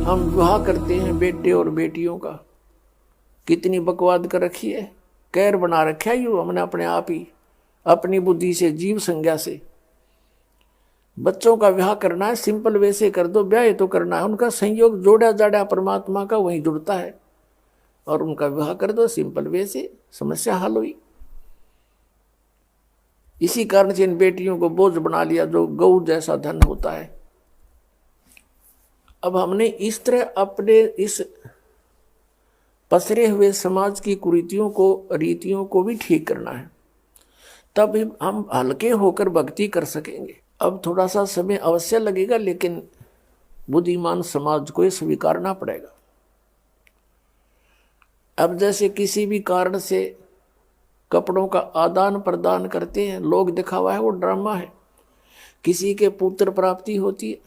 हम विवाह करते हैं बेटे और बेटियों का, कितनी बकवाद कर रखी है, कैर बना रखा है यू हमने अपने आप ही, अपनी बुद्धि से, जीव संज्ञा से। बच्चों का विवाह करना है, सिंपल वे से कर दो, ब्याह तो करना है, उनका संयोग जोड़ा जाड़ा परमात्मा का वहीं जुड़ता है, और उनका विवाह कर दो सिंपल वे से, समस्या हल हुई। इसी कारण से इन बेटियों को बोझ बना लिया जो गऊ जैसा धन होता है। अब हमने इस तरह अपने इस पसरे हुए समाज की कुरीतियों को, रीतियों को भी ठीक करना है, तब हम हल्के होकर भक्ति कर सकेंगे। अब थोड़ा सा समय अवश्य लगेगा, लेकिन बुद्धिमान समाज को ये स्वीकारना पड़ेगा। अब जैसे किसी भी कारण से कपड़ों का आदान प्रदान करते हैं, लोग दिखावा है, वो ड्रामा है। किसी के पुत्र प्राप्ति होती है,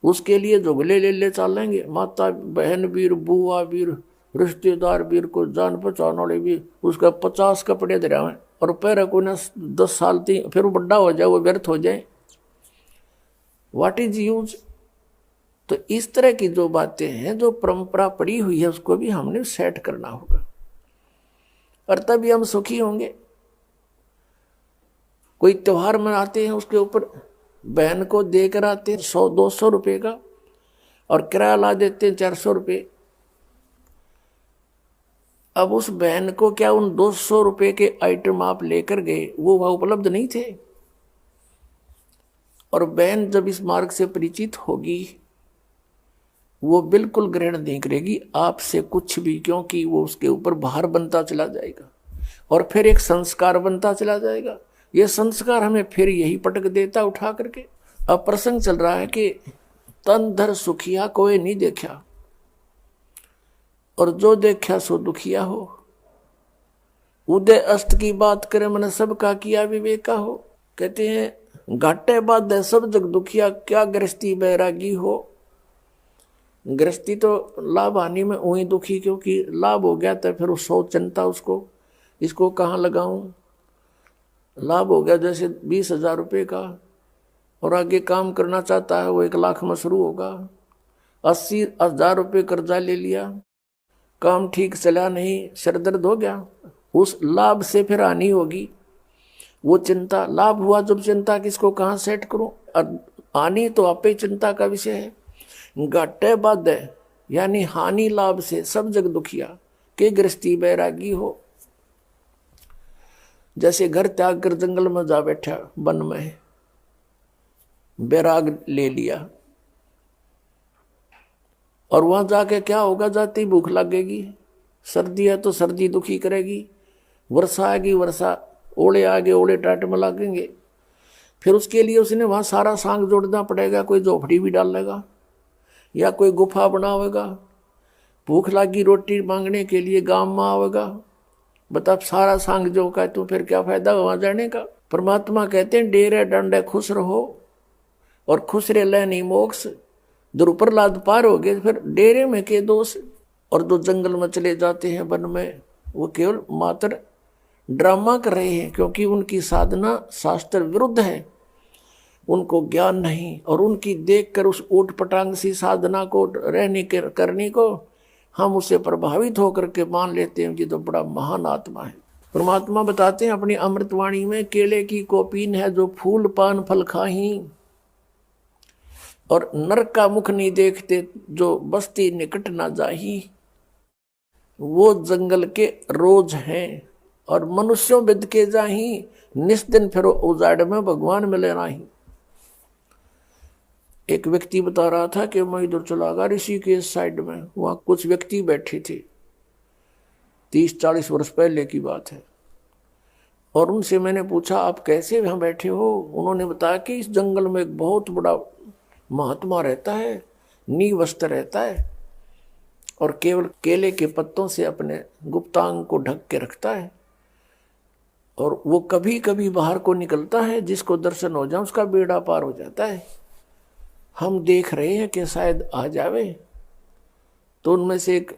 उसके लिए जुगले ले चलेंगे, माता बहन वीर, बुआ वीर, रिश्तेदार वीर को जान पहचान वाले भी, उसका 50 कपड़े दे रहे हैं, और पैर को ना 10 साल तक, फिर वो बड्डा हो जाए, वो व्यर्थ हो जाए, व्हाट इज यूज। तो इस तरह की जो बातें हैं, जो परंपरा पड़ी हुई है, उसको भी हमने सेट करना होगा, और तभी हम सुखी होंगे। कोई त्योहार मनाते हैं, उसके ऊपर बहन को देकर आते हैं 100-200 रुपये का, और किराया ला देते हैं 400 रुपये। अब उस बहन को क्या उन 200 रुपये के आइटम आप लेकर गए, वो वहां उपलब्ध नहीं थे? और बहन जब इस मार्ग से परिचित होगी, वो बिल्कुल ग्रहण नहीं करेगी आपसे कुछ भी, क्योंकि वो उसके ऊपर भार बनता चला जाएगा, और फिर एक संस्कार बनता चला जाएगा। ये संस्कार हमें फिर यही पटक देता उठा करके। अब प्रसंग चल रहा है कि तन धर सुखिया कोई नहीं देखा, और जो देखा सो दुखिया हो। उदय अस्त की बात करे, मैंने सबका किया विवेका हो। कहते हैं घाटे बाद सब जग दुखिया, क्या गृहस्थी बैरागी हो। गृहस्थी तो लाभ हानि में वही दुखी, क्योंकि लाभ हो गया तो फिर वो सोच चिंता उसको, इसको कहाँ लगाऊं। लाभ हो गया जैसे 20,000 रुपये का, और आगे काम करना चाहता है, वो 1 लाख में शुरू होगा। 80,000 रुपये कर्जा ले लिया, काम ठीक चला नहीं, सिर दर्द हो गया, उस लाभ से फिर हानि होगी, वो चिंता। लाभ हुआ जब चिंता, किसको कहाँ सेट करूं, और हानि तो आपे चिंता का विषय है। घाटे बाद है, यानी हानि लाभ से सब जग दुखिया, के गृहस्थी बैरागी हो। जैसे घर त्याग कर जंगल में जा बैठा, वन में बैराग ले लिया, और वहां जाके क्या होगा, जाती भूख लगेगी, सर्दी है तो सर्दी दुखी करेगी, वर्षा आएगी, वर्षा, ओले आगे ओले टाट में लगेंगे। फिर उसके लिए उसने वहां सारा सांग जोड़ना पड़ेगा, कोई झोपड़ी भी डालेगा या कोई गुफा बनावेगा। भूख लगी रोटी मांगने के लिए गांव में आवेगा, बता सारा सांग जो का, तो फिर क्या फायदा वहां जाने का। परमात्मा कहते हैं डेरे डंडे खुश रहो, और खुश रह लेनी मोक्ष। दुर्प्रहलाद पार हो गए, फिर डेरे में के दोष। और जो जंगल में चले जाते हैं वन में, वो केवल मात्र ड्रामा कर रहे हैं, क्योंकि उनकी साधना शास्त्र विरुद्ध है, उनको ज्ञान नहीं। और उनकी देखकर उस ऊट पटांग सी साधना को, रहने के करने को, हम उससे प्रभावित होकर के मान लेते हैं कि तो बड़ा महान आत्मा है। परमात्मा बताते हैं अपनी अमृतवाणी में, केले की कोपीन है जो फूल पान फल खाही, और नरक का मुख नहीं देखते जो बस्ती निकट ना जाही। वो जंगल के रोज हैं, और मनुष्यों विद के जाही, निस्दिन फिर उजाड़ में भगवान मिले नाही। एक व्यक्ति बता रहा था कि मैं इधर चला गया ऋषिकेश साइड में, वहां कुछ व्यक्ति बैठे थे, 30-40 वर्ष पहले की बात है। और उनसे मैंने पूछा आप कैसे वहां बैठे हो। उन्होंने बताया कि इस जंगल में एक बहुत बड़ा महात्मा रहता है, नीवस्त्र रहता है, और केवल केले के पत्तों से अपने गुप्तांग को ढक के रखता है, और वो कभी कभी बाहर को निकलता है, जिसको दर्शन हो जाए उसका बेड़ा पार हो जाता है। हम देख रहे हैं कि शायद आ जावे। तो उनमें से एक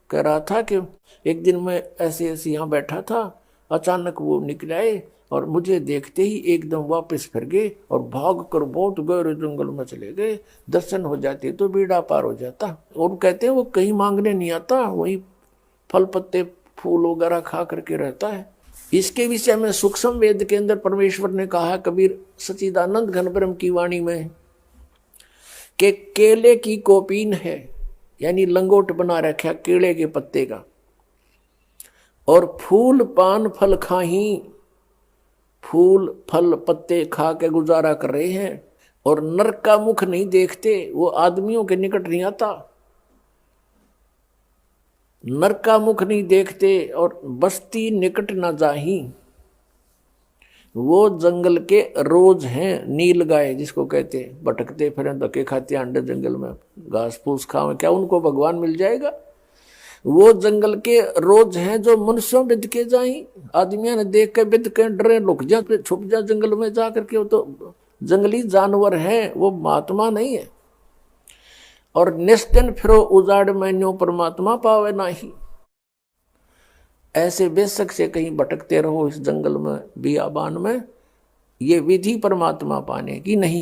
कह रहा था कि एक दिन मैं ऐसे ऐसे यहाँ बैठा था, अचानक वो निकल आए, और मुझे देखते ही एकदम वापस फिर गए और भाग कर बहुत गहरे जंगल में चले गए। दर्शन हो जाते तो बीड़ा पार हो जाता। और कहते हैं वो कहीं मांगने नहीं आता, वही फल पत्ते फूल वगैरह खा करके रहता है। इसके विषय में सूक्ष्म वेद के अंदर परमेश्वर ने कहा, कबीर सच्चिदानंद घन ब्रह्म की वाणी में, कि केले की कोपीन है, यानी लंगोट बना रखा केले के पत्ते का, और फूल पान फल खाही, फूल फल पत्ते खा के गुजारा कर रहे हैं, और नरक का मुख नहीं देखते, वो आदमियों के निकट नहीं आता, नरक का मुख नहीं देखते, और बस्ती निकट न जाही, वो जंगल के रोज हैं, नील गाय जिसको कहते हैं, भटकते फिर धक्के खाते अंडे जंगल में, घास फूस खावे, क्या उनको भगवान मिल जाएगा? वो जंगल के रोज हैं जो मनुष्यों बिद के जाई, आदमियों ने देख के बिद के डरे, लुक जा, छुप जा जंगल में जा करके, वो तो जंगली जानवर हैं, वो महात्मा नहीं है। और निस्दिन फिरो उजाड़ मैन्यो परमात्मा पावे नाही, ऐसे बेशक से कहीं भटकते रहो इस जंगल में बियाबान में, ये विधि परमात्मा पाने की नहीं है।